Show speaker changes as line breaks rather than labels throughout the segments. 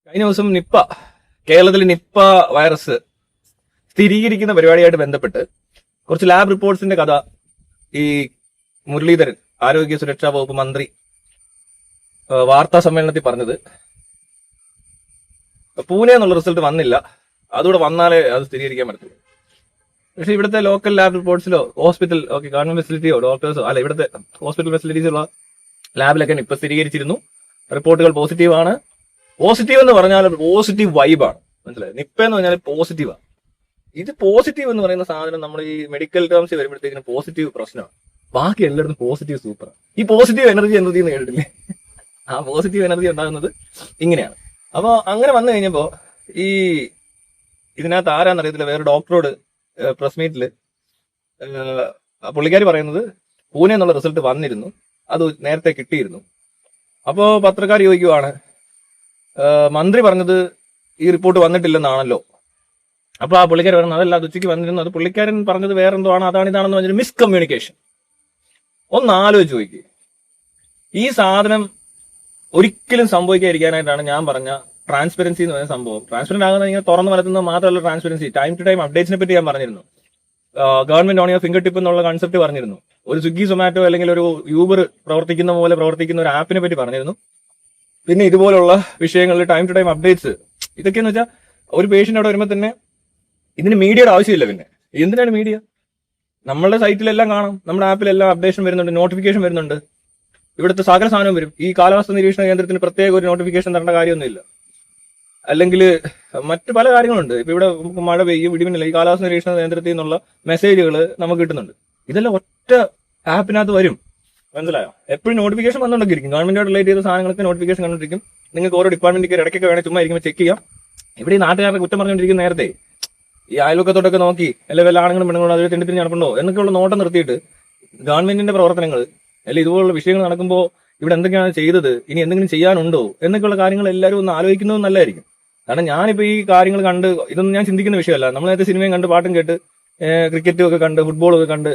കഴിഞ്ഞ ദിവസം കേരളത്തിൽ നിപ്പ വൈറസ് സ്ഥിരീകരിക്കുന്ന പരിപാടിയായിട്ട് ബന്ധപ്പെട്ട് കുറച്ച് ലാബ് റിപ്പോർട്ട്സിന്റെ കഥ ഈ മുരളീധരൻ ആരോഗ്യ സുരക്ഷാ വകുപ്പ് മന്ത്രി വാർത്താ സമ്മേളനത്തിൽ പറഞ്ഞത് പൂനെ എന്നുള്ള റിസൾട്ട് വന്നില്ല, അതുകൂടെ വന്നാലേ അത് സ്ഥിരീകരിക്കാൻ പറ്റത്തുള്ളൂ. പക്ഷെ ഇവിടുത്തെ ലോക്കൽ ലാബ് റിപ്പോർട്ട്സിലോ ഹോസ്പിറ്റൽ ഗവൺമെന്റ് ഫെസിലിറ്റിയോ ഡോക്ടേഴ്സോ അല്ല ഇവിടുത്തെ ഹോസ്പിറ്റൽ ഫെസിലിറ്റീസുള്ള ലാബിലൊക്കെ നിപ്പ സ്ഥിരീകരിച്ചിരുന്നു. റിപ്പോർട്ടുകൾ പോസിറ്റീവാണ്. പോസിറ്റീവ് എന്ന് പറഞ്ഞാൽ പോസിറ്റീവ് വൈബാണ്, മനസ്സിലായത്? നിപ്പ എന്ന് പറഞ്ഞാൽ പോസിറ്റീവാണ്. ഇത് പോസിറ്റീവ് എന്ന് പറയുന്ന സാധനം നമ്മൾ ഈ മെഡിക്കൽ ടേംസ് വരുമ്പോഴത്തേക്കിന് പോസിറ്റീവ് പ്രശ്നമാണ്. ബാക്കി എല്ലായിടത്തും പോസിറ്റീവ് സൂപ്പറാണ്. ഈ പോസിറ്റീവ് എനർജി എന്ന് കേട്ടിട്ടില്ലേ? ആ പോസിറ്റീവ് എനർജി ഉണ്ടാകുന്നത് ഇങ്ങനെയാണ്. അപ്പൊ അങ്ങനെ വന്നു കഴിഞ്ഞപ്പോ ഈ ഇതിനകത്ത് ആരാന്നറിയത്തില്ല, വേറെ ഡോക്ടറോട് പ്രസ് മീറ്റില് പുള്ളിക്കാരി പറയുന്നത് പൂനെ എന്നുള്ള റിസൾട്ട് വന്നിരുന്നു, അത് നേരത്തെ കിട്ടിയിരുന്നു. അപ്പോ പത്രക്കാർ ചോദിക്കുവാണ്, മന്ത്രി പറഞ്ഞത് ഈ റിപ്പോർട്ട് വന്നിട്ടില്ലെന്നാണല്ലോ. അപ്പൊ ആ പുള്ളിക്കാരൻ പറയുന്നത് അതല്ല, അത് ഉച്ചയ്ക്ക് വന്നിരുന്നു, അത് പുള്ളിക്കാരൻ പറഞ്ഞത് വേറെന്തോ ആണ്, അതാണ് ഇതാണെന്ന് പറഞ്ഞൊരു മിസ്കമ്മ്യൂണിക്കേഷൻ. ഒന്ന് ആലോചിച്ച് നോക്കി. ഈ സാധനം ഒരിക്കലും സംഭവിക്കാതിരിക്കാനായിട്ടാണ് ഞാൻ പറഞ്ഞ ട്രാൻസ്പെറൻസി എന്ന് പറയുന്ന സംഭവം. ട്രാൻസ്പെറന്റ് ആകുന്നത് ഇങ്ങനെ തുറന്നു വളർത്തുന്നത് മാത്രമല്ല ട്രാൻസ്പെറൻസി, ടൈം ടു ടൈം അപ്ഡേറ്റ്സിനെ പറ്റി ഞാൻ പറഞ്ഞിരുന്നു. Government on your finger tip എന്നുള്ള കൺസെപ്റ്റ് പറഞ്ഞിരുന്നു. ഒരു സ്വിഗ്ഗി സൊമാറ്റോ അല്ലെങ്കിൽ ഒരു യൂബർ പ്രവർത്തിക്കുന്ന പോലെ പ്രവർത്തിക്കുന്ന ഒരു ആപ്പിനെ പറ്റി പറഞ്ഞിരുന്നു. പിന്നെ ഇതുപോലുള്ള വിഷയങ്ങളിൽ ടൈം ടു ടൈം അപ്ഡേറ്റ്സ്, ഇതൊക്കെയെന്ന് വെച്ചാൽ ഒരു പേഷ്യന്റ് അവിടെ വരുമ്പോൾ തന്നെ ഇതിന് മീഡിയയുടെ ആവശ്യമില്ല. പിന്നെ എന്തിനാണ് മീഡിയ? നമ്മളുടെ സൈറ്റിലെല്ലാം കാണാം, നമ്മുടെ ആപ്പിലെല്ലാം അപ്ഡേഷൻ വരുന്നുണ്ട്, നോട്ടിഫിക്കേഷൻ വരുന്നുണ്ട്, ഇവിടുത്തെ സകല സാധനവും വരും. ഈ കാലാവസ്ഥ നിരീക്ഷണ കേന്ദ്രത്തിന് പ്രത്യേക ഒരു നോട്ടിഫിക്കേഷൻ തരേണ്ട കാര്യമൊന്നുമില്ല. അല്ലെങ്കിൽ മറ്റു പല കാര്യങ്ങളുണ്ട്. ഇപ്പൊ ഇവിടെ മഴ പെയ്യും, ഇടിമിന്നല്ല, ഈ കാലാവസ്ഥ നിരീക്ഷണ കേന്ദ്രത്തിൽ നിന്നുള്ള മെസ്സേജുകൾ നമുക്ക് കിട്ടുന്നുണ്ട്. ഇതെല്ലാം ഒറ്റ ആപ്പിനകത്ത് വരും, മനസ്സിലായോ? എപ്പോഴും നോട്ടിഫിക്കേഷൻ വന്നുകൊണ്ടിരിക്കും. ഗവൺമെന്റോട് റിലേറ്റ് ചെയ്ത സാധനങ്ങൾക്ക് നോട്ടിഫിക്കേഷൻ കണ്ടിരിക്കും. നിങ്ങൾക്ക് ഓരോ ഡിപ്പാർട്ട്മെന്റിലേക്ക് ഇടയ്ക്കൊക്കെ വേണേൽ ചുമ്മാ ഇരിക്കുമ്പോൾ ചെക്ക് ചെയ്യാം. ഇവിടെ ഈ നാട്ടുകാരുടെ കുറ്റം പറഞ്ഞുകൊണ്ടിരിക്കുന്ന നേരത്തെ ഈ അയൽവക്കത്തോട്ടൊക്കെ നോക്കി അല്ലെങ്കിൽ വല്ല ആണുങ്ങളും പെണ്ണുങ്ങളും അതിൽ തെണ്ടിപ്പിന് നടപ്പുണ്ടോ എന്നൊക്കെയുള്ള നോട്ടം നിർത്തിയിട്ട് ഗവൺമെന്റിന്റെ പ്രവർത്തനങ്ങൾ അല്ലെങ്കിൽ ഇതുപോലുള്ള വിഷയങ്ങൾ നടക്കുമ്പോൾ ഇവിടെ എന്തൊക്കെയാണ് ചെയ്തത്, ഇനി എന്തെങ്കിലും ചെയ്യാനുണ്ടോ എന്നൊക്കെയുള്ള കാര്യങ്ങൾ എല്ലാവരും ഒന്ന് ആലോചിക്കുന്നത് നല്ലതായിരിക്കും. കാരണം ഞാനിപ്പോ ഈ കാര്യങ്ങൾ കണ്ട് ഇതൊന്നും ഞാൻ ചിന്തിക്കുന്ന വിഷയമല്ല. നമ്മൾ നേരത്തെ സിനിമയും കണ്ട് പാട്ടും കേട്ട് ക്രിക്കറ്റും ഒക്കെ കണ്ട് ഫുട്ബോളും ഒക്കെ കണ്ട്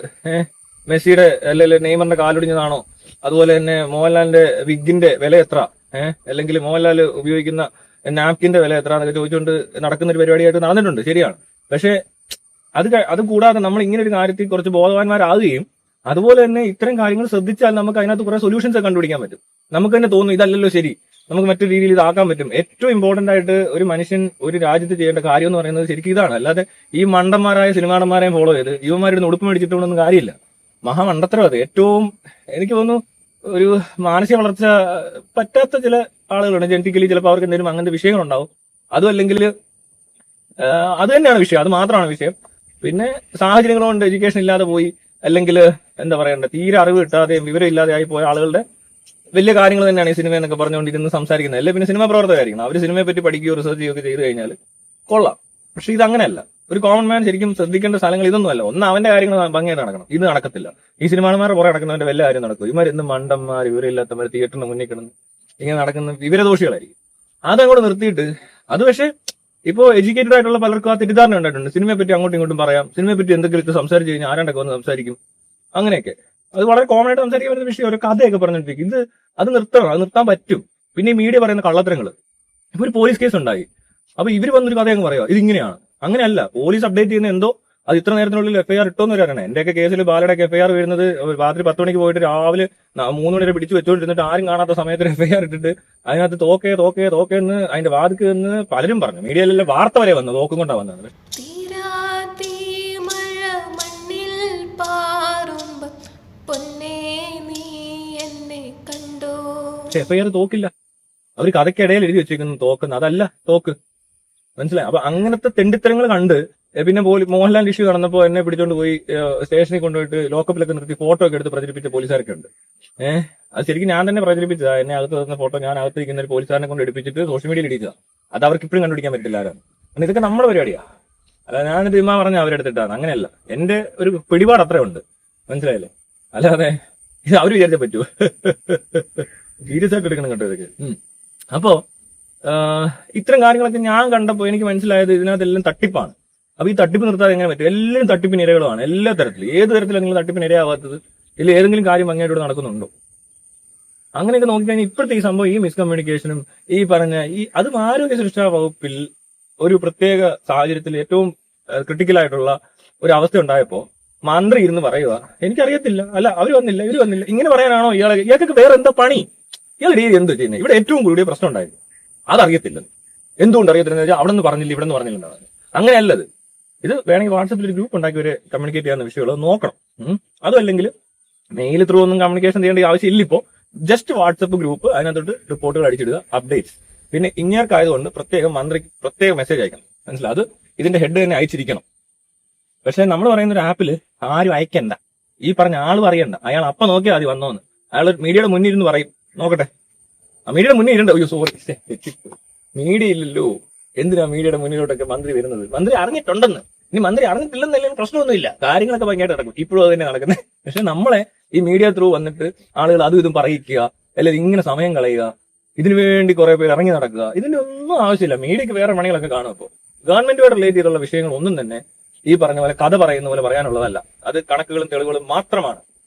മെസ്സിയുടെ അല്ലെങ്കിൽ നെയ്മറിന്റെ കാലൊടിഞ്ഞതാണോ, അതുപോലെ തന്നെ മോഹൻലാലിന്റെ വിഗിന്റെ വില എത്ര, അല്ലെങ്കിൽ മോഹൻലാൽ ഉപയോഗിക്കുന്ന നാപ്കിന്റെ വില എത്ര എന്നൊക്കെ ചോദിച്ചുകൊണ്ട് നടക്കുന്ന ഒരു പരിപാടിയായിട്ട് നടന്നിട്ടുണ്ട്, ശരിയാണ്. പക്ഷെ അത് കൂടാതെ നമ്മൾ ഇങ്ങനെ ഒരു കാര്യത്തിൽ കുറച്ച് ബോധവാന്മാരാകുകയും അതുപോലെ തന്നെ ഇത്തരം കാര്യങ്ങൾ ശ്രദ്ധിച്ചാൽ നമുക്ക് അതിനകത്ത് കുറെ സൊല്യൂഷൻസ് കണ്ടുപിടിക്കാൻ പറ്റും. നമുക്ക് തന്നെ തോന്നും ഇതല്ലല്ലോ ശരി, നമുക്ക് മറ്റൊരു രീതിയിൽ ഇതാക്കാൻ പറ്റും. ഏറ്റവും ഇമ്പോർട്ടന്റ് ആയിട്ട് ഒരു മനുഷ്യൻ ഒരു രാജ്യത്ത് ചെയ്യേണ്ട കാര്യം എന്ന് പറയുന്നത് ശരിക്കും ഇതാണ്. അല്ലാതെ ഈ മണ്ടന്മാരായ സിനിമാടന്മാരെയും ഫോളോ ചെയ്ത് യുവമാരുടെ ഉടുപ്പ് മേടിച്ചിട്ടൊന്നും കാര്യമില്ല. മഹാമണ്ടത്തരം അത്. ഏറ്റവും എനിക്ക് തോന്നുന്നു ഒരു മാനസിക വളർച്ച പറ്റാത്ത ചില ആളുകളുണ്ട്, ജനറ്റിക്കലി ചിലപ്പോൾ അവർക്ക് എന്തെങ്കിലും അങ്ങനത്തെ വിഷയങ്ങളുണ്ടാവും. അതും അല്ലെങ്കിൽ അത് തന്നെയാണ് വിഷയം, അത് മാത്രമാണ് വിഷയം. പിന്നെ സാഹചര്യങ്ങളുകൊണ്ട് എഡ്യൂക്കേഷൻ ഇല്ലാതെ പോയി, അല്ലെങ്കിൽ എന്താ പറയണ്ടേ, തീരെ അറിവ് കിട്ടാതെയും വിവരം ഇല്ലാതെ ആയി പോയ ആളുകളുടെ വലിയ കാര്യങ്ങൾ തന്നെയാണ് ഈ സിനിമ എന്നൊക്കെ പറഞ്ഞുകൊണ്ടിരുന്ന് സംസാരിക്കുന്നത്. അല്ലെ പിന്നെ സിനിമ പ്രവർത്തകരായിരിക്കണം, അവർ സിനിമയെ പറ്റി പഠിക്കുകയോ റിസർച്ച് ചെയ്യുകയോ ചെയ്ത് കഴിഞ്ഞാൽ കൊള്ളാം. പക്ഷെ ഇത് അങ്ങനെയല്ല. ഒരു കോമൺ മാൻ ശരിക്കും ശ്രദ്ധിക്കേണ്ട സ്ഥലങ്ങൾ ഇതൊന്നുമല്ല. ഒന്ന് അവന്റെ കാര്യങ്ങൾ ഭംഗിയായിട്ട് നടക്കണം, ഇത് നടക്കത്തില്ല. ഈ സിനിമാന്മാരുടെ പുറകെ നടക്കുന്നവന്റെ വല്ല കാര്യം നടക്കും. ഇവരെന്ത് മണ്ടന്മാർ, വിവരമില്ലാത്തവർ തിയേറ്ററിന് മുന്നിൽ കിടന്ന് ഇങ്ങനെ നടക്കുന്ന വിവരദോഷികളായിരിക്കും. അതങ്ങോട്ട് നിർത്തിയിട്ട് അത് പക്ഷേ ഇപ്പോൾ എഡ്യൂക്കേറ്റഡ് ആയിട്ടുള്ള പലർക്കും ആ തെറ്റിദ്ധാരണ ഉണ്ടായിട്ടുണ്ട്. സിനിമയെ പറ്റി അങ്ങോട്ടും ഇങ്ങോട്ടും പറയാം, സിനിമയെ പറ്റി എന്തെങ്കിലും സംസാരിച്ച് കഴിഞ്ഞാൽ ആരാണ്ടൊക്കെ വന്ന് സംസാരിക്കും, അങ്ങനെയൊക്കെ. അത് വളരെ കോമൺ ആയിട്ട് സംസാരിക്കാൻ പറ്റുന്ന വിഷയം. ഒരു കഥയൊക്കെ പറഞ്ഞിട്ടിരിക്കും. അത് നിർത്തണം, അത് നിർത്താൻ പറ്റും. പിന്നെ ഈ മീഡിയ പറയുന്ന കള്ളത്തരങ്ങൾ. ഇപ്പൊ ഒരു പോലീസ് കേസ് ഉണ്ടായി, അപ്പൊ ഇവര് വന്നൊരു കഥയൊക്കെ പറയുക ഇതിങ്ങനെയാണ്. അങ്ങനെയല്ല. പോലീസ് അപ്ഡേറ്റ് ചെയ്യുന്ന എന്തോ അത് ഇത്ര നേരത്തിനുള്ളിൽ എഫ്ഐആർ ഇട്ടോന്ന് വരാനാണ്. എന്റെയൊക്കെ കേസിൽ ബാലയുടെയൊക്കെ എഫ്ഐആർ വരുന്നത് രാത്രി 10 മണിക്ക് പോയിട്ട് രാവിലെ 3 മണി വരെ പിടിച്ചു വെച്ചോണ്ടിരുന്നിട്ട് ആരും കാണാത്ത സമയത്ത് എഫ്ഐആർ ഇട്ടിട്ട് അതിനകത്ത് തോക്കേന്ന് അതിന്റെ വാതിക്ക് എന്ന് പലരും പറഞ്ഞു. മീഡിയയിലെ വാർത്ത വരെ വന്നു തോക്കും കൊണ്ടാ വന്നത്. പക്ഷെ എഫ്ഐആർ തോക്കില്ല. അവർ കഥയ്ക്കിടയിൽ എഴുതി വെച്ചേക്കുന്നു തോക്കുന്ന, അതല്ല തോക്ക്, മനസ്സിലായി? അപ്പൊ അങ്ങനത്തെ തെണ്ടിത്തരങ്ങൾ കണ്ട് പിന്നെ മോഹൻലാൽ ഇഷ്യൂ നടന്നപ്പോ എന്നെ പിടിച്ചോണ്ട് പോയി സ്റ്റേഷനിൽ കൊണ്ടുപോയിട്ട് ലോക്കപ്പിലൊക്കെ നിർത്തി ഫോട്ടോ ഒക്കെ എടുത്ത് പ്രചരിപ്പിച്ച പോലീസുകാരൊക്കെ ഉണ്ട്. അത് ശരിക്കും ഞാൻ തന്നെ പ്രചരിപ്പിച്ചതാ. എന്നെ അകത്ത് തന്ന ഫോട്ടോ ഞാൻ അകത്തിരിക്കുന്ന ഒരു പോലീസുകാരനെ കൊണ്ട് എടുപ്പിച്ചിട്ട് സോഷ്യൽ മീഡിയയിൽ ഇടിച്ചതാ. അത് അവർക്ക് ഇപ്പോഴും കണ്ടുപിടിക്കാൻ പറ്റില്ല ആരാണ്. കാരണം ഇതൊക്കെ നമ്മുടെ പരിപാടിയാ. അല്ല ഞാനിത് ഇമ്മ പറഞ്ഞ അവരെടുത്തിട്ടാണ്, അങ്ങനെയല്ല. എന്റെ ഒരു പിടിപാട് അത്രയുണ്ട്, മനസ്സിലായില്ലേ? അല്ലാതെ ഇത് അവർ വിചാരിച്ചാൽ പറ്റൂ. സീരിയസ് ആയിട്ട് എടുക്കണം കേട്ടോ ഇതൊക്കെ. അപ്പോ ഇത്തരം കാര്യങ്ങളൊക്കെ ഞാൻ കണ്ടപ്പോ എനിക്ക് മനസ്സിലായത് ഇതിനകത്തെല്ലാം തട്ടിപ്പാണ്. അപ്പൊ ഈ തട്ടിപ്പ് നിർത്താതെ എങ്ങനെ പറ്റും? എല്ലാവരും തട്ടിപ്പിന് ഇരകളുമാണ്, എല്ലാ തരത്തിലും. ഏത് തരത്തിലാണ് നിങ്ങൾ തട്ടിപ്പിന് ഇരയാവാത്തത്? ഇതിൽ ഏതെങ്കിലും കാര്യം ഭംഗിയായിട്ട് നടക്കുന്നുണ്ടോ? അങ്ങനെയൊക്കെ നോക്കിക്കഴിഞ്ഞാൽ ഇപ്പോഴത്തെ ഈ സംഭവം, ഈ മിസ്കമ്മ്യൂണിക്കേഷനും ഈ പറഞ്ഞ അതും ആരോഗ്യ സുരക്ഷാ വകുപ്പിൽ ഒരു പ്രത്യേക സാഹചര്യത്തിൽ ഏറ്റവും ക്രിട്ടിക്കലായിട്ടുള്ള ഒരു അവസ്ഥ ഉണ്ടായപ്പോ മന്ത്രി ഇരുന്ന് പറയുക എനിക്കറിയത്തില്ല, അല്ല അവർ വന്നില്ല ഇവര് വന്നില്ല, ഇങ്ങനെ പറയാനാണോ ഇയാൾക്ക് വേറെ എന്താ പണി? ഇയാൾ രീതി എന്ത് ചെയ്യുന്നത്? ഇവിടെ ഏറ്റവും കൂടിയ പ്രശ്നം ഉണ്ടായിരുന്നു അതറിയത്തില്ല. എന്തുകൊണ്ട് അറിയത്തില്ലെന്ന് വെച്ചാൽ അവിടെ നിന്ന് പറഞ്ഞില്ല ഇവിടെ നിന്ന് പറഞ്ഞില്ല. അങ്ങനെയല്ലത്. ഇത് വേണമെങ്കിൽ വാട്സപ്പിൽ ഒരു ഗ്രൂപ്പ് ഉണ്ടാക്കി ഒരു കമ്മ്യൂണിക്കേറ്റ് ചെയ്യാവുന്ന വിഷയമുള്ളത് നോക്കണം. അതും അല്ലെങ്കിൽ മെയിൽ ത്രൂ ഒന്നും കമ്മ്യൂണിക്കേഷൻ ചെയ്യേണ്ട ആവശ്യമില്ല. ഇപ്പോ ജസ്റ്റ് വാട്സപ്പ് ഗ്രൂപ്പ്, അതിനകത്തോട്ട് റിപ്പോർട്ടുകൾ അടിച്ചിടുക, അപ്ഡേറ്റ്സ്. പിന്നെ ഇങ്ങേർക്കായതുകൊണ്ട് പ്രത്യേകം മന്ത്രിക്ക് പ്രത്യേക മെസ്സേജ് അയക്കണം. മനസ്സിലായി? അത് ഇതിന്റെ ഹെഡ് തന്നെ അയച്ചിരിക്കണം. പക്ഷെ നമ്മൾ പറയുന്ന ഒരു ആപ്പിൽ ആരും അയക്കണ്ട, ഈ പറഞ്ഞ ആളും അറിയണ്ട. അയാൾ അപ്പൊ നോക്കിയാൽ മതി വന്നോന്ന്. അയാൾ മീഡിയയുടെ മുന്നിൽ ഇരുന്ന് പറയും നോക്കട്ടെ. ആ മീഡിയയുടെ മുന്നിൽ ഇരുണ്ട്. അയ്യോ സോറി, മീഡിയ ഇല്ലല്ലോ. എന്തിനാ മീഡിയയുടെ മുന്നിലോട്ടൊക്കെ മന്ത്രി വരുന്നത്? മന്ത്രി അറിഞ്ഞിട്ടുണ്ടെന്ന്. ഇനി മന്ത്രി അറിഞ്ഞിട്ടില്ലെന്നല്ലെങ്കിൽ പ്രശ്നമൊന്നുമില്ല, കാര്യങ്ങളൊക്കെ ഭയങ്കരമായിട്ട് നടക്കും. ഇപ്പോഴും അത് തന്നെ നടക്കുന്നത്. പക്ഷെ നമ്മളെ ഈ മീഡിയ ത്രൂ വന്നിട്ട് ആളുകൾ അതും ഇതും പറയിക്കുക, അല്ലെങ്കിൽ ഇങ്ങനെ സമയം കളയുക, ഇതിനു വേണ്ടി കുറെ പേര് ഇറങ്ങി നടക്കുക, ഇതിന്റെ ഒന്നും ആവശ്യമില്ല. മീഡിയക്ക് വേറെ പണികളൊക്കെ കാണും. ഇപ്പോൾ ഗവൺമെന്റുമായിട്ട് റിലേറ്റ് ചെയ്തുള്ള വിഷയങ്ങൾ ഒന്നും തന്നെ ഈ പറഞ്ഞ പോലെ കഥ പറയുന്ന പോലെ പറയാനുള്ളതല്ല. അത് കണക്കുകളും തെളിവുകളും മാത്രമാണ്.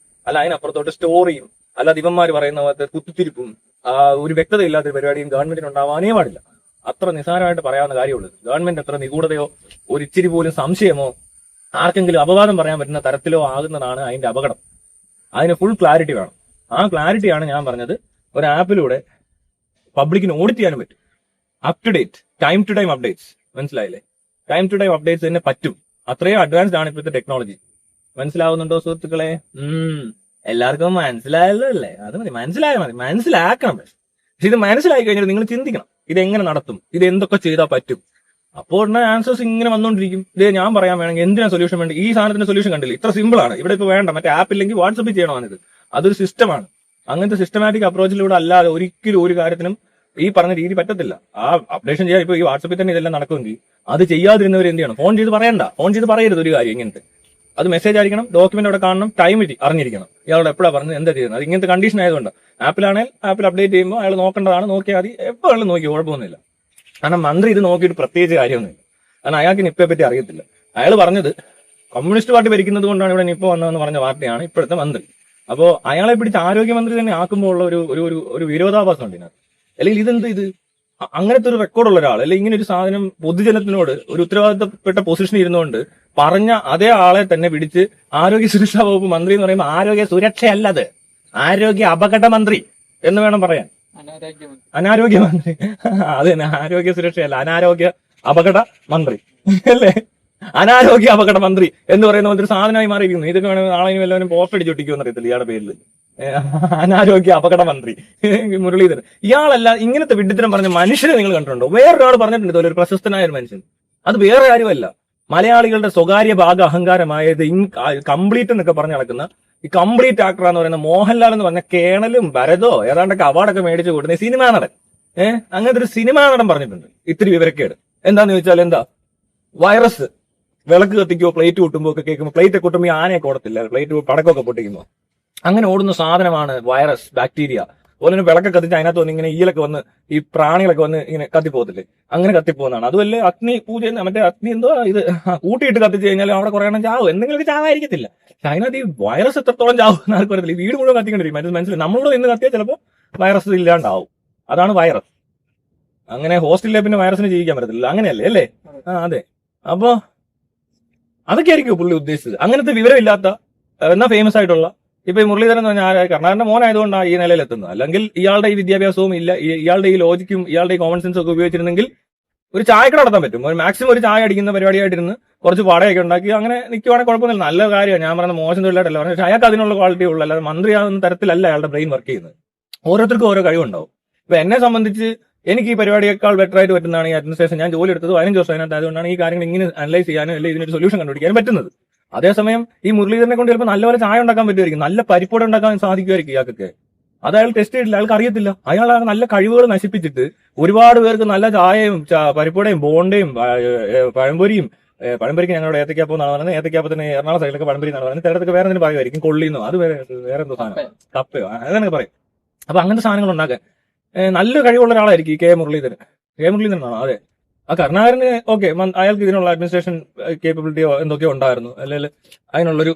അല്ല അതിനപ്പുറത്തോട്ട് സ്റ്റോറിയും അല്ലാതെ ഇവന്മാർ പറയുന്ന പോലത്തെ കുത്തിത്തിരിപ്പും ഒരു വ്യക്തത ഇല്ലാത്ത പരിപാടിയും ഗവൺമെന്റിന് ഉണ്ടാവാനേ പാടില്ല. അത്ര നിസ്സാരമായിട്ട് പറയാവുന്ന കാര്യമുള്ളൂ. ഗവൺമെന്റ് എത്ര നിഗൂഢതയോ ഒരു ഇച്ചിരി പോലും സംശയമോ ആർക്കെങ്കിലും അപവാദം പറയാൻ പറ്റുന്ന തരത്തിലോ ആകുന്നതാണ് അതിന്റെ അപകടം. അതിന് ഫുൾ ക്ലാരിറ്റി വേണം. ആ ക്ലാരിറ്റിയാണ് ഞാൻ പറഞ്ഞത് ഒരു ആപ്പിലൂടെ പബ്ലിക്കിന് ഓഡിറ്റ് ചെയ്യാനും പറ്റും. Up to date, time to time updates. മനസ്സിലായില്ലേ? ടൈം ടു ടൈം അപ്ഡേറ്റ്സ് തന്നെ പറ്റും. അത്രയും അഡ്വാൻസ്ഡ് ആണ് ഇപ്പോഴത്തെ ടെക്നോളജി. മനസ്സിലാവുന്നുണ്ടോ സുഹൃത്തുക്കളെ? എല്ലാവർക്കും മനസ്സിലായല്ലോ അല്ലേ? അത് മതി, മനസ്സിലായാൽ മതി. മനസ്സിലാക്കണം. പക്ഷെ ഇത് മനസ്സിലാക്കി കഴിഞ്ഞാൽ നിങ്ങൾ ചിന്തിക്കണം, ഇത് എങ്ങനെ നടത്തും, ഇത് എന്തൊക്കെ ചെയ്താൽ പറ്റും. അപ്പോൾ ഉടനെ ആൻസേഴ്സ് ഇങ്ങനെ വന്നുകൊണ്ടിരിക്കും. ഇത് ഞാൻ പറയാൻ വേണമെങ്കിൽ എന്തിനാ സൊല്യൂഷൻ വേണ്ടി? ഈ സാധനത്തിന്റെ സൊല്യൂഷൻ കണ്ടില്ല, ഇത്ര സിമ്പിൾ ആണ്. ഇവിടെ ഇപ്പൊ വേണ്ട, മറ്റേ ആപ്പ് ഇല്ലെങ്കിൽ വാട്സപ്പിൽ ചെയ്യണമെന്നത്. അതൊരു സിസ്റ്റമാണ്. അങ്ങനത്തെ സിസ്റ്റമാറ്റിക് അപ്രോച്ചിലൂടെ അല്ലാതെ ഒരിക്കലും ഒരു കാര്യത്തിനും ഈ പറഞ്ഞ രീതി പറ്റത്തില്ല. ആ അപ്ഡേഷൻ ചെയ്യാൻ ഇപ്പൊ ഈ വാട്സപ്പിൽ തന്നെ ഇതെല്ലാം നടക്കുമെങ്കിൽ അത് ചെയ്യാതിരുന്നവർ എന്ത് ചെയ്യണം? ഫോൺ ചെയ്ത് പറയണ്ട, ഫോൺ ചെയ്ത് പറയരുത് ഒരു കാര്യം ഇങ്ങനത്തെ. അത് മെസ്സേജ് അയക്കണം, ഡോക്യുമെന്റ് അവിടെ കാണണം, ടൈം അറിഞ്ഞിരിക്കണം ഇയാളോട് എപ്പോഴാണ് പറഞ്ഞത്, എന്താ ചെയ്യുന്നത്. അത് ഇങ്ങനത്തെ കണ്ടീഷൻ ആയതുകൊണ്ട് ആപ്പിലാണെങ്കിൽ ആപ്പിൽ അപ്ഡേറ്റ് ചെയ്യുമ്പോൾ അയാൾ നോക്കേണ്ടതാണ്. നോക്കിയാൽ മതി, എപ്പോഴും നോക്കി കുഴപ്പമൊന്നുമില്ല. കാരണം മന്ത്രി ഇത് നോക്കിയിട്ട് പ്രത്യേകിച്ച് കാര്യമൊന്നുമില്ല. കാരണം അയാൾക്ക് നിപ്പയെ പറ്റി അറിയത്തില്ല. അയാൾ പറഞ്ഞത് കമ്മ്യൂണിസ്റ്റ് പാർട്ടി ഭരിക്കുന്നത് കൊണ്ടാണ് ഇവിടെ നിപ്പ വന്നതെന്ന് പറഞ്ഞ പാർട്ടിയാണ് ഇപ്പോഴത്തെ മന്ത്രി. അപ്പോൾ അയാളെ പിടിച്ച് ആരോഗ്യമന്ത്രി തന്നെ ആക്കുമ്പോൾ ഉള്ള ഒരു വിരോധാഭാസം ഉണ്ട് ഇതിനകത്ത്. അല്ലെങ്കിൽ ഇതെന്ത് ഇത് അങ്ങനത്തെ ഒരു റെക്കോർഡുള്ള ഒരാൾ, അല്ലെങ്കിൽ ഇങ്ങനെ ഒരു സാധനം പൊതുജനത്തിനോട് ഒരു ഉത്തരവാദിത്തപ്പെട്ട പൊസിഷനിൽ ഇരുന്നുകൊണ്ട് പറഞ്ഞ അതേ ആളെ തന്നെ പിടിച്ച് ആരോഗ്യ സുരക്ഷാ വകുപ്പ് മന്ത്രി എന്ന് പറയുമ്പോൾ ആരോഗ്യ സുരക്ഷയല്ലത്, ആരോഗ്യ അപകട മന്ത്രി എന്ന് വേണം പറയാൻ. അനാരോഗ്യ മന്ത്രി. അത് തന്നെ, ആരോഗ്യ സുരക്ഷയല്ല, അനാരോഗ്യ അപകട മന്ത്രി അല്ലേ? അനാരോഗ്യ അപകട മന്ത്രി എന്ന് പറയുന്ന ഒരു സാധനമായി മാറിയിരിക്കുന്നു. ഇതൊക്കെ വേണമെങ്കിൽ നാളെ വല്ലവരും പോസ്റ്റ് അടിച്ചൊട്ടിക്കുമെന്ന് അറിയത്തില്ല ഇയാളുടെ പേരിൽ. അനാരോഗ്യ അപകട മന്ത്രി മുരളീധരൻ. ഇയാളല്ല ഇങ്ങനത്തെ വിഡ്ഢിത്തരം പറഞ്ഞ മനുഷ്യരെ നിങ്ങൾ കണ്ടിട്ടുണ്ടോ? വേറൊരാൾ പറഞ്ഞിട്ടുണ്ട് ഇതുപോലെ, ഒരു പ്രശസ്തനായ ഒരു മനുഷ്യൻ. അത് വേറെ കാര്യമല്ല, മലയാളികളുടെ സ്വകാര്യ ഭാഗ അഹങ്കാരമായത് കംപ്ലീറ്റ് എന്നൊക്കെ പറഞ്ഞ് നടക്കുന്ന ഈ കംപ്ലീറ്റ് ആക്ടർ എന്ന് പറയുന്ന മോഹൻലാൽ എന്ന് പറഞ്ഞ കേണലും ഭരതോ ഏതാണ്ടൊക്കെ അവാർഡൊക്കെ മേടിച്ചു കൊടുക്കുന്ന സിനിമാ നടൻ. അങ്ങനത്തെ ഒരു സിനിമാ നടൻ പറഞ്ഞിട്ടുണ്ട് ഇത്തിരി വിവരക്കേട്. എന്താന്ന് ചോദിച്ചാൽ എന്താ, വൈറസ് വിളക്ക് കത്തിക്കോ പ്ലേറ്റ് കൂട്ടുമ്പോ ഒക്കെ കേൾക്കുമ്പോൾ പ്ലേറ്റ് ഒക്കെ കൂട്ടുമ്പോൾ ആനയൊക്കെ ഓടത്തില്ല, പ്ലേറ്റ് പടക്കമൊക്കെ പൊട്ടിക്കുമ്പോൾ അങ്ങനെ ഓടുന്ന സാധനമാണ് വൈറസ്, ബാക്ടീരിയ. അതുപോലെ തന്നെ വിളക്കെ കത്തിച്ച് അതിനകത്ത് വന്ന് ഇങ്ങനെ ഈലൊക്കെ വന്ന് ഈ പ്രാണികളൊക്കെ വന്ന് ഇങ്ങനെ കത്തിപ്പോകത്തില്ലേ, അങ്ങനെ കത്തിപ്പോകുന്നതാണ്. അതുമല്ലേ അഗ്നി പൂജ, മറ്റേ അഗ്നി എന്തോ ഇത് കൂട്ടിയിട്ട് കത്തിച്ച് കഴിഞ്ഞാൽ അവിടെ കുറെ എണ്ണം ചാവും, എന്തെങ്കിലും ചാവായിരിക്കത്തില്ല. പക്ഷെ അതിനകത്ത് ഈ വൈറസ് എത്രത്തോളം ചാവും എന്ന് ആർക്കും അറിയത്തില്ല. ഈ വീട് മുഴുവൻ കത്തിക്കൊണ്ടിരിക്കും. മനസ്സിലായി? നമ്മളോട് ഇന്ന് കത്തിയാൽ ചിലപ്പോൾ വൈറസ് ഇല്ലാണ്ടാവും. അതാണ് വൈറസ്. അങ്ങനെ ഹോസ്റ്റലിലെ പിന്നെ വൈറസിന് ജീവിക്കാൻ പറ്റത്തില്ല, അങ്ങനെയല്ലേ അല്ലേ? അതെ. അപ്പോ അതൊക്കെ ആയിരിക്കും പുള്ളി ഉദ്ദേശിച്ചത്. അങ്ങനത്തെ വിവരമില്ലാത്ത എന്നാ ഫേമസ് ആയിട്ടുള്ള ഇപ്പൊ ഈ മുരളീധരൻ എന്ന് പറഞ്ഞാൽ കർണാടകന്റെ മോനായതുകൊണ്ടാണ് ഈ നിലയിൽ എത്തുന്നത്. അല്ലെങ്കിൽ ഇയാളുടെ ഈ വിദ്യാഭ്യാസവും ഇല്ല, ഇയാളുടെ ഈ ലോജിക്കും ഇയാളുടെ ഈ കോമൺ സെൻസും ഒക്കെ ഉപയോഗിച്ചിരുന്നെങ്കിൽ ഒരു ചായക്കട നടത്താൻ പറ്റും. ഒരു മാക്സിമം ഒരു ചായ അടിക്കുന്ന പരിപാടിയായിട്ടിരുന്ന് കുറച്ച് പാടയൊക്കെ ഉണ്ടാക്കി അങ്ങനെ നിൽക്കുവാണെങ്കിൽ കുഴപ്പമൊന്നുമില്ല, നല്ല കാര്യമാണ്. ഞാൻ പറഞ്ഞ മോശം തൊഴിലായിട്ടല്ല പറഞ്ഞത്. പക്ഷെ അയാൾക്ക് അതിനുള്ള ക്വാളിറ്റി ഉള്ളൂ, അല്ലാതെ മന്ത്രിയാകുന്ന തരത്തിലല്ല അയാളുടെ ബ്രെയിൻ വർക്ക് ചെയ്യുന്നത്. ഓരോരുത്തർക്കും ഓരോ കഴിവുണ്ടാവും. ഇപ്പൊ എന്നെ സംബന്ധിച്ച് എനിക്ക് ഈ പരിപാടിയേക്കാൾ ബെറ്റർ ആയിട്ട് പറ്റുന്നതാണ് ഈ അഡ്മിനിസ്ട്രേഷൻ. ഞാൻ ജോലി എടുത്തത് 15 വർഷം അതിനകത്ത്, അതുകൊണ്ടാണ് ഈ കാര്യങ്ങൾ ഇങ്ങനെ അനലൈസ് ചെയ്യാനും അല്ലെങ്കിൽ ഇതിനൊരു സൊല്യൂഷൻ കണ്ടുപിടിക്കാനും പറ്റുന്നത്. അതേസമയം ഈ മുരളീധരനെ കൊണ്ട് ചിലപ്പോൾ നല്ലപോലെ ചായ ഉണ്ടാക്കാൻ പറ്റുമായിരിക്കും, നല്ല പരിപ്പോടെ ഉണ്ടാക്കാൻ സാധിക്കുമായിരിക്കും ഇയാൾക്കൊക്കെ. അത് അയാൾ ടെസ്റ്റ് ചെയ്തിട്ടില്ല, അയാൾക്ക് അറിയത്തില്ല. അയാൾ നല്ല കഴിവുകൾ നശിപ്പിച്ചിട്ട് ഒരുപാട് പേർക്ക് നല്ല ചായയും പരിപ്പോടയും ബോണ്ടയും പഴംപൊരിക്ക് ഞങ്ങളുടെ ഏത്തക്കാപ്പം എന്നാണ് പറയുന്നത്. ഏത്തക്കാപ്പത്തിന് എറണാകുളം സൈഡിലൊക്കെ പഴംപൊരി എന്നാണ് പറയുന്നത്. ചിലടത്തൊക്കെ വേറെ എന്തെങ്കിലും പറയുമായിരിക്കും, കൊള്ളിന്നോ അത് വേറെ എന്തോ സാധനം, കപ്പയോ അതൊക്കെ പറയും. അപ്പൊ അങ്ങനത്തെ സാധനങ്ങൾ ഉണ്ടാക്കാൻ നല്ല കഴിവുള്ള ഒരാളായിരിക്കും ഈ കെ മുരളീധരനാണോ? അതെ. ആ കരുണാകരന് ഓക്കെ, അയാൾക്ക് ഇതിനുള്ള അഡ്മിനിസ്ട്രേഷൻ കേപ്പബിലിറ്റിയോ എന്തൊക്കെയോ ഉണ്ടായിരുന്നു, അല്ലെങ്കിൽ അതിനുള്ളൊരു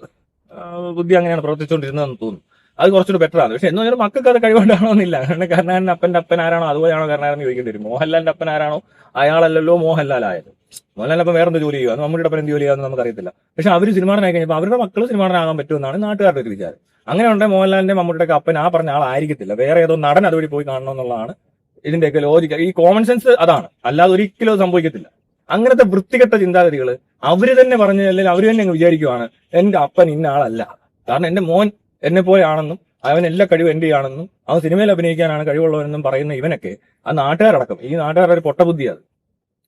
ബുദ്ധി അങ്ങനെയാണ് പ്രവർത്തിച്ചുകൊണ്ടിരുന്നതെന്ന് തോന്നുന്നു. അത് കുറച്ചുകൂടി ബെറ്റർ ആണ്. പക്ഷെ എന്ന് പറഞ്ഞാൽ മക്കൾക്ക് അത് കഴിവുണ്ടാണോ എന്നില്ല. കാരണം കരുണാകരന്റെ അപ്പന്റെ അപ്പൻ ആരാണോ അതുപോലെയാണോ കരുണാകരൻ ചോദിക്കേണ്ടി വരും. മോഹൻലാലിന്റെ അപ്പൻ ആരാണോ അയാളല്ലല്ലോ മോഹൻലാൽ ആയത്. മോഹൻലാൽ അപ്പം വേറെന്ത് ജോലി ചെയ്യുക, മമ്മൂട്ടിയുടെ അപ്പൻ എന്ത് ജോലി ചെയ്യാന്ന് നമുക്കറിയത്തില്ല. പക്ഷെ അവർ സിനിമാടനായി കഴിഞ്ഞപ്പോൾ അവരുടെ മക്കൾ സിനിമാടനാകാൻ പറ്റുമെന്നാണ് നാട്ടുകാരുടെ ഒരു വിചാരം. അങ്ങനെ ഉണ്ടെങ്കിൽ മോഹൻലാലിന്റെ മമ്മൂട്ടിയുടെ അപ്പൻ ആ പറഞ്ഞ ആളായിരിക്കത്തില്ല, വേറെ ഏതോ നടൻ അതുവഴി പോയി കാണണം എന്നുള്ളതാണ് ഇതിന്റെയൊക്കെ ലോജിക്ക്. ഈ കോമൺ സെൻസ് അതാണ്, അല്ലാതെ ഒരിക്കലും അത് സംഭവിക്കത്തില്ല. അങ്ങനത്തെ വൃത്തികെട്ട ചിന്താഗതികൾ അവര് തന്നെ പറഞ്ഞ്, അല്ലെങ്കിൽ അവര് തന്നെ വിചാരിക്കുവാണ് എന്റെ അപ്പൻ ഇന്ന ആളല്ല, കാരണം എന്റെ മോൻ എന്നെ പോലെയാണെന്നും അവൻ എല്ലാ കഴിവും എന്റെ ആണെന്നും അവൻ സിനിമയിൽ അഭിനയിക്കാനാണ് കഴിവുള്ളവരെന്നും പറയുന്ന ഇവനൊക്കെ ആ നാട്ടുകാരടക്കം, ഈ നാട്ടുകാരുടെ ഒരു പൊട്ടബുദ്ധിയാണ്.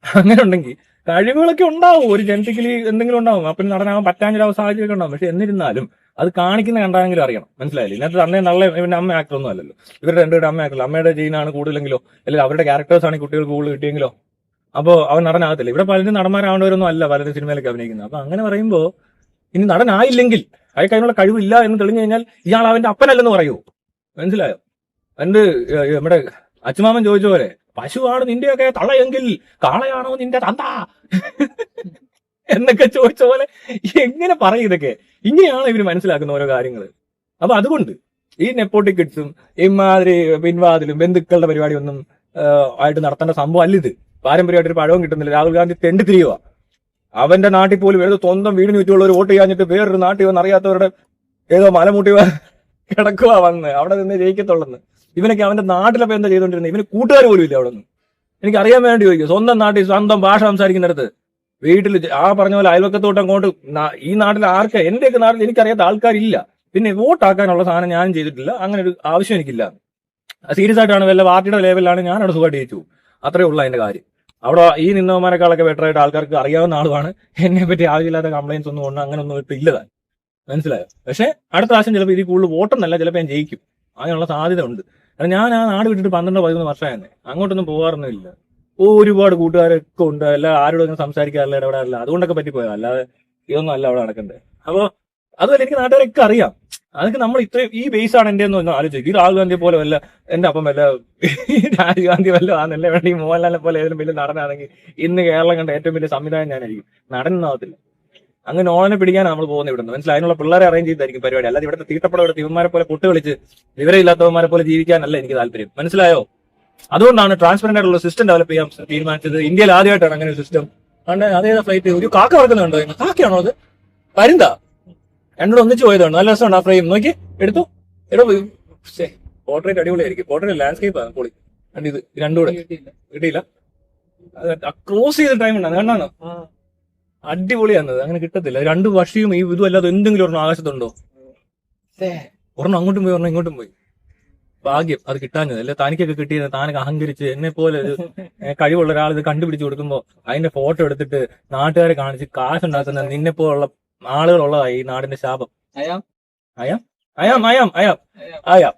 അങ്ങനെ ഉണ്ടെങ്കിൽ കഴിവുകളൊക്കെ ഉണ്ടാവും, ഒരു ജനറ്റിക്കലി എന്തെങ്കിലും ഉണ്ടാവും, അപ്പം നടനാവാൻ പറ്റാഞ്ഞൊരു സാഹചര്യമൊക്കെ ഉണ്ടാവും. പക്ഷെ എന്നിരുന്നാലും അത് കാണിക്കുന്ന കണ്ടാണെങ്കിലും അറിയണം, മനസ്സിലായില്ലേ? ഇതിനകത്ത് തന്നെ നല്ല ഇവന്റെ അമ്മ ആക്ടറൊന്നും അല്ലല്ലോ, ഇവരുടെ രണ്ടുപേരുടെ അമ്മ ആക്ടർ, അമ്മയുടെ ജീനാണ് കൂടുതലെങ്കിലോ, അല്ലെങ്കിൽ അവരുടെ ക്യാരക്ടേഴ്സ് ആണ് കുട്ടികൾക്ക് കൂടുതൽ കിട്ടിയെങ്കിലോ അപ്പോൾ അവൻ നടനാകത്തില്ല. ഇവിടെ പലരും നടന്മാരാവേണ്ടവരൊന്നും അല്ല പലരും സിനിമയിലൊക്കെ അഭിനയിക്കുന്നത്. അപ്പൊ അങ്ങനെ പറയുമ്പോൾ ഇനി നടനായില്ലെങ്കിൽ അയാൾക്ക് അതിനുള്ള കഴിവില്ല എന്ന് തെളിഞ്ഞു കഴിഞ്ഞാൽ ഇയാൾ അവന്റെ അപ്പനല്ലെന്ന് പറയൂ, മനസ്സിലായോ? എന്റെ നമ്മുടെ അച്ഛമാമൻ ചോദിച്ച പോലെ പശുവാണ് നിന്റെയൊക്കെ തള്ളയെങ്കിൽ കാളയാണോ നിന്റെ തന്ത എന്നൊക്കെ ചോദിച്ച പോലെ എങ്ങനെ പറയും ഇതൊക്കെ? ഇങ്ങനെയാണ് ഇവര് മനസ്സിലാക്കുന്ന ഓരോ കാര്യങ്ങൾ. അപ്പൊ അതുകൊണ്ട് ഈ നെപ്പോട്ടിക് കിഡ്സും ഇമാതിരി പിൻവാതിലും ബന്ധുക്കളുടെ പരിപാടി ഒന്നും ആയിട്ട് നടത്തേണ്ട സംഭവം അല്ല ഇത്. പാരമ്പര്യമായിട്ട് ഒരു പഴവും കിട്ടുന്നില്ല. രാഹുൽ ഗാന്ധി തെണ്ടി തിരിയുക. അവന്റെ നാട്ടിൽ പോലും ഏതോ സ്വന്തം വീടിന് ചുറ്റുമുള്ളവർ വോട്ട് ചെയ്യാഞ്ഞിട്ട് വേറൊരു നാട്ടിൽ വന്ന് അറിയാത്തവരുടെ ഏതോ മലമുട്ടി കിടക്കുക വന്ന് അവിടെ നിന്ന് ജയിക്കത്തുള്ളെന്ന്. ഇവനൊക്കെ അവന്റെ നാട്ടിലപ്പോ എന്താ ചെയ്തോണ്ടിരുന്നത്? ഇവന് കൂട്ടുകാർ പോലും ഇല്ല അവിടെ നിന്ന്. എനിക്ക് അറിയാൻ വേണ്ടി ചോദിക്കും, സ്വന്തം നാട്ടിൽ സ്വന്തം ഭാഷ സംസാരിക്കുന്നിടത്ത് വീട്ടിൽ ആ പറഞ്ഞ പോലെ അയൽവക്കത്തോട്ട് അങ്ങോട്ട് ഈ നാട്ടിൽ ആർക്കാ, എന്റെയൊക്കെ നാട്ടിൽ എനിക്കറിയാത്ത ആൾക്കാരില്ല. പിന്നെ വോട്ടാക്കാനുള്ള സാധനം ഞാനും ചെയ്തിട്ടില്ല, അങ്ങനെ ഒരു ആവശ്യം എനിക്കില്ല. സീരിയസ് ആയിട്ടാണ് വല്ല പാർട്ടിയുടെ ലെവലിലാണ് ഞാൻ അവിടെ സുഖമായിട്ട് ജയിച്ചു, അത്രേ ഉള്ളൂ അതിന്റെ കാര്യം. അവിടെ ഈ നിന്നവന്മാരെക്കാളൊക്കെ ബെറ്റർ ആയിട്ട് ആൾക്കാർക്ക് അറിയാവുന്ന ആളുമാണ്. എന്നെ പറ്റി ആവശ്യമില്ലാത്ത കംപ്ലൈൻസ് ഒന്നും കൊണ്ട് അങ്ങനെ ഒന്നും ഇട്ട് ഇല്ലതാൻ, മനസ്സിലായോ? പക്ഷെ അടുത്ത പ്രാവശ്യം ചിലപ്പോൾ ഇതിൽ കൂടുതൽ വോട്ടൊന്നല്ല, ചിലപ്പോൾ ഞാൻ ജയിക്കും, അങ്ങനെയുള്ള സാധ്യത ഉണ്ട്. കാരണം ഞാൻ ആ നാട് വിട്ടിട്ട് 12-13 വർഷമായിരുന്നു, അങ്ങോട്ടൊന്നും പോകാറൊന്നുമില്ല. ഒരുപാട് കൂട്ടുകാരൊക്കെ ഉണ്ട്, അല്ല ആരോടൊന്നും സംസാരിക്കാറില്ല, ഇടപെടാറില്ല, അതുകൊണ്ടൊക്കെ പറ്റിപ്പോയത്, അല്ലാതെ ഇതൊന്നും അല്ല അവിടെ നടക്കുന്നത്. അപ്പോൾ അതുപോലെ എനിക്ക് നാട്ടുകാരൊക്കെ അറിയാം. അതൊക്കെ നമ്മൾ ഇത്രയും ഈ ബേസ് ആണ് എന്റെ ഒന്ന് ആലോചിക്കും. ഈ രാഹുൽ ഗാന്ധിയെ പോലെ വല്ല എന്റെ അപ്പം വല്ല രാജീവ് ഗാന്ധി വല്ല ആണെന്നല്ലേ വേണ്ടി മോഹൻലാലിനെ പോലെ ഏതെങ്കിലും വലിയ നടനാണെങ്കിൽ ഇന്ന് കേരളം കണ്ട ഏറ്റവും വലിയ സംവിധാനം ഞാനായിരിക്കും. നടനാവത്തില്ല. അങ്ങനെ ഓണനെ പിടിക്കാനാണ് നമ്മൾ പോകുന്നത് ഇവിടുന്ന്, മനസ്സിലായി? അതിനുള്ള പിള്ളേരെ അറേഞ്ച് ചെയ്തായിരിക്കും പരിപാടി. അല്ലാതെ ഇവിടുത്തെ തീട്ടപ്പടം ഇവിടെ ഇവന്മാരെ പോലെ പൊട്ട് കളിച്ച് വിവരമില്ലാത്തവന്മാരെ പോലെ ജീവിക്കാനല്ല എനിക്ക് താല്പര്യം, മനസ്സിലായോ? അതുകൊണ്ടാണ് ട്രാൻസ്പെറന്റ് ആയിട്ടുള്ള സിസ്റ്റം ഡെവലപ്പ് ചെയ്യാൻ തീരുമാനിച്ചത്. ഇന്ത്യയിൽ ആദ്യമായിട്ടാണ് അങ്ങനെ ഒരു സിസ്റ്റം. അതേതാ ഫ്ലൈറ്റ് ഒരു കാക്ക പറക്കുന്നുണ്ടോ? കാക്കയാണോ അത്? പരുന്താ? രണ്ടുകൂടെ ഒന്നിച്ച് പോയതാണ്. നല്ല രസമാണ് ആ ഫ്രെയിം, നോക്കി എടുത്തു. പോർട്രേറ്റ് അടിപൊളിയായിരിക്കും. പോർട്രേറ്റ് ലാൻഡ്സ്കേപ്പ് ആണ് പൊളി. കണ്ട് ഇത് രണ്ടുകൂടെ കിട്ടിയില്ല, ക്രോസ് ചെയ്ത ടൈം ഉണ്ടാണ്, കണ്ടാണോ? അടിപൊളിയാണത്, അങ്ങനെ കിട്ടത്തില്ല. രണ്ട് പക്ഷിയും ഈ ഇതും അല്ലാതെ എന്തെങ്കിലും ഒരെണ്ണം ആകാശത്തുണ്ടോ? ഒരെണ്ണം അങ്ങോട്ടും പോയി, ഒരെണ്ണം ഇങ്ങോട്ടും പോയി. ഭാഗ്യം അത് കിട്ടാഞ്ഞത്. അല്ലെ തനിക്കൊക്കെ കിട്ടിയത് താനൊക്കെ അഹങ്കരിച്ച് എന്നെ പോലെ കഴിവുള്ള ഒരാൾ ഇത് കണ്ടുപിടിച്ച് കൊടുക്കുമ്പോ അതിന്റെ ഫോട്ടോ എടുത്തിട്ട് നാട്ടുകാരെ കാണിച്ച് കാശുണ്ടാക്കുന്ന നിന്നെ പോലുള്ള ആളുകളുള്ളതായി ഈ നാടിന്റെ ശാപം. I'm I'm I'm I'm I'm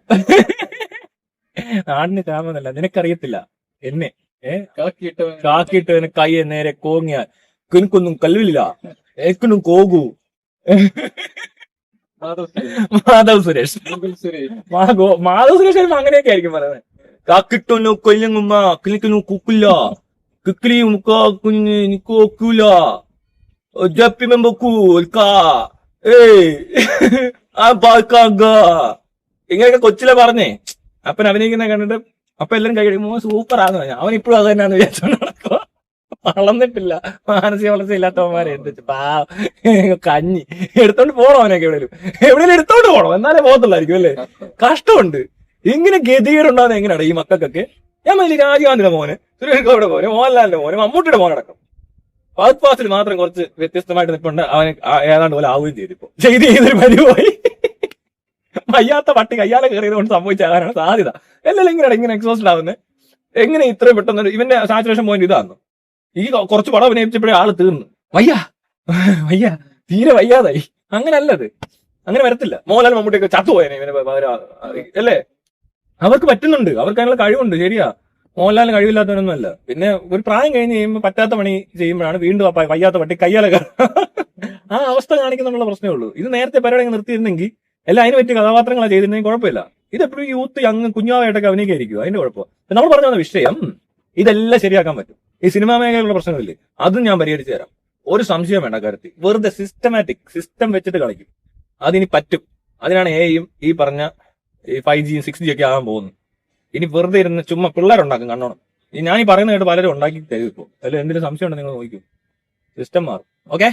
നാടിന്റെ ശാപം എന്നല്ല, നിനക്കറിയത്തില്ല എന്നെ. കാക്കിയിട്ട് കൈ നേരെ കോങ്ങിയാൽ എനിക്കൊന്നും കൽവില്ല, എനിക്കൊന്നും കോകൂ. മാധവ് സുരേഷ് മാധവ് സുരേഷ് അങ്ങനെയൊക്കെ ആയിരിക്കും പറയുന്നത്. കാക്കിട്ടൊന്നു കൊല്ലുങ്ങുമ്മ കിളിക്കുന്നു കുക്കില്ല, കിക്കിലി മുക്കാ കുഞ്ഞ് നിക്കു ഒക്കൂല, ജപ്പി മെമ്പൂൽക്കാ ഇങ്ങനെയൊക്കെ കൊച്ചിലെ പറഞ്ഞേ. അപ്പൻ അഭിനയിക്കുന്ന കണ്ടിട്ട് അപ്പൊ എല്ലാരും കൈ കഴിയുമ്പോ സൂപ്പർ ആന്ന് പറഞ്ഞ അവൻ ഇപ്പോഴും അത് തന്നെയാന്ന് വിചാരിച്ചോണ്ട് നടക്കുക. വളർന്നിട്ടില്ല, മാനസിക വളർച്ച ഇല്ലാത്തവന്മാരെ എന്ത് കഞ്ഞി എടുത്തോണ്ട് പോണോ? അവനൊക്കെ എവിടെയെങ്കിലും എടുത്തോണ്ട് പോണോ? എന്നാലേ പോകത്തുള്ളായിരിക്കും അല്ലേ? കഷ്ടമുണ്ട്. ഇങ്ങനെ ഗതികേടുണ്ടാകുന്ന എങ്ങനെയാണ് ഈ മക്കൾക്കൊക്കെ? ഞാൻ മതി രാജീവ് ഗാന്ധിയുടെ മോന്, സുരേഷ് ഗോപിയുടെ മോന്, മോഹൻലാലിന്റെ മോന്, മമ്മൂട്ടിയുടെ മോനടക്കം ഫഹദ് ഫാസിൽ മാത്രം കുറച്ച് വ്യത്യസ്തമായിട്ട് നിൽപ്പുണ്ട്. അവന് ഏതാണ്ട് പോലെ ആവുകയും ചെയ്തിപ്പോ ചെയ്തൊരു പരിപാടി. വയ്യാത്ത പട്ടി കയ്യാലെ കയറിയത് കൊണ്ട് സംഭവിച്ചാകാനാണ് സാധ്യത. എല്ലാം ഇങ്ങനെയാണ് ഇങ്ങനെ എക്സോസ്റ്റ് ആവുന്നത്. എങ്ങനെ ഇത്രയും പെട്ടെന്ന് ഇവന്റെ സാച്ചുറേഷൻ പോയിന്റ് ഇതാന്ന്. ഈ കുറച്ച് പടം അഭിനയിച്ചപ്പോഴേ ആള് തീർന്നു. വയ്യ തീരെ വയ്യാതായി. അങ്ങനെ അല്ലത്, അങ്ങനെ വരത്തില്ല. മോഹൻലാൽ മമ്മൂട്ടിയൊക്കെ ചത്തുപോയനെ ഇവന് അല്ലേ? അവർക്ക് പറ്റുന്നുണ്ട്, അവർക്ക് അതിനുള്ള കഴിവുണ്ട്, ശരിയാ. മോഹൻലാലിന് കഴിവില്ലാത്തവനൊന്നും അല്ല. പിന്നെ ഒരു പ്രായം കഴിഞ്ഞ് കഴിയുമ്പോൾ പറ്റാത്ത പണി ചെയ്യുമ്പോഴാണ് വീണ്ടും വയ്യാത്ത പട്ടി കയ്യാലെ ആ അവസ്ഥ കാണിക്കുന്നുള്ള പ്രശ്നമേ ഉള്ളൂ. ഇത് നേരത്തെ പരിപാടി നിർത്തിയിരുന്നെങ്കിൽ എല്ലാം അതിന് പറ്റിയ കഥാപാത്രങ്ങളാണ് ചെയ്തിരുന്നെങ്കിൽ കുഴപ്പമില്ല. ഇതെപ്പോഴും യൂത്ത് യങ് കുഞ്ഞാവായിട്ടൊക്കെ അഭിനയിക്കായിരിക്കും, അതിന്റെ കുഴപ്പം. നമ്മൾ പറഞ്ഞു വന്ന വിഷയം ഇതെല്ലാം ശരിയാക്കാൻ പറ്റും. ഈ സിനിമാ മേഖലയിലുള്ള പ്രശ്നമില്ലേ, അതും ഞാൻ പരിഹരിച്ചു തരാം. ഒരു സംശയം വേണ്ട കാര്യത്തിൽ. വെറുതെ സിസ്റ്റം വെച്ചിട്ട് കളിക്കും. അതിനി പറ്റും. അതിനാണ് എയും ഈ പറഞ്ഞ 5G 6G ഒക്കെ ആകാൻ പോകുന്നത്. ഇനി വെറുതെ ഇരുന്ന് ചുമ്മാ പിള്ളേരുണ്ടാക്കും കണ്ണോണം. ഞാൻ ഈ പറയുന്ന കേട്ട് പലരും ഉണ്ടാക്കി തരും ഇപ്പോൾ. അതിൽ എന്തെങ്കിലും സംശയം ഉണ്ടെങ്കിൽ നിങ്ങൾ നോക്കൂ, സിസ്റ്റം മാറും. ഓക്കെ.